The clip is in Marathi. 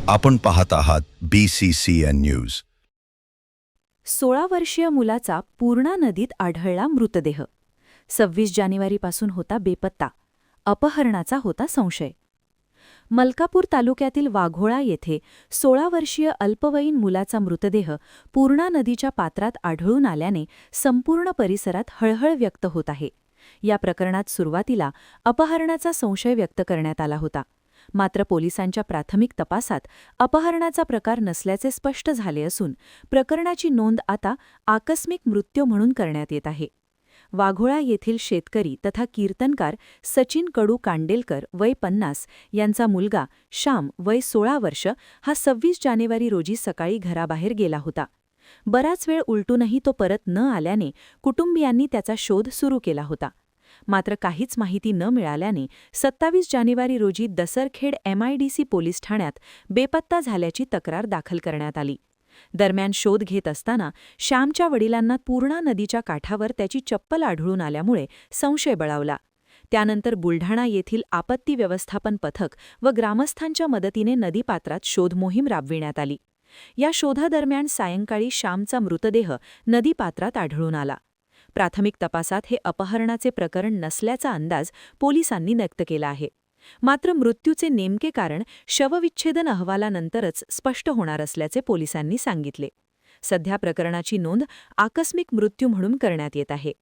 आपण पाहत आहात BCCN न्यूज. 16 वर्षीय मुलाचा पूर्णा नदीत आढळला मृतदेह. 26 जानेवारीपासून होता बेपत्ता. अपहरणाचा होता संशय. मलकापूर तालुक्यातील वाघोळा येथे 16 वर्षीय अल्पवयीन मुलाचा मृतदेह पूर्णा नदीच्या पात्रात आढळून आल्याने संपूर्ण परिसरात हळहळ व्यक्त होत आहे. या प्रकरणात सुरुवातीला अपहरणाचा संशय व्यक्त करण्यात आला होता. मात्र पोलिसांच्या प्राथमिक तपासात अपहरणाचा प्रकार नसल्याचे स्पष्ट झाले असून प्रकरणाची नोंद आता आकस्मिक मृत्यू म्हणून करण्यात येत आहे. वाघोळा येथील शेतकरी तथा कीर्तनकार सचिन कडू कांडेलकर वय 50 यांचा मुलगा श्याम वय 16 वर्ष हा 26 जानेवारी रोजी सकाळी घराबाहेर गेला होता. बराच वेळ उलटूनही तो परत न आल्याने कुटुंबियांनी त्याचा शोध सुरू केला होता. मात्र काहीच माहिती न मिळाल्याने 27 जानेवारी रोजी दसरखेड MIDC पोलीस ठाण्यात बेपत्ता झाल्याची तक्रार दाखल करण्यात आली. दरम्यान शोध घेत असताना श्यामच्या वडिलांना पूर्णा नदीच्या काठावर त्याची चप्पल आढळून आल्यामुळे संशय बळावला. त्यानंतर बुलढाणा येथील आपत्ती व्यवस्थापन पथक व ग्रामस्थांच्या मदतीने नदीपात्रात शोध मोहीम राबविण्यात आली. या शोधादरम्यान सायंकाळी श्यामचा मृतदेह नदीपात्रात आढळून आला. प्राथमिक तपासात हे अपहरणाचे प्रकरण नसल्याचा अंदाज पोलिसांनी व्यक्त केला आहे. मात्र मृत्यूचे नेमके कारण शवविच्छेदन अहवालानंतरच स्पष्ट होणार असल्याचे पोलिसांनी सांगितले. सध्या प्रकरणाची नोंद आकस्मिक मृत्यू म्हणून करण्यात येत आहे.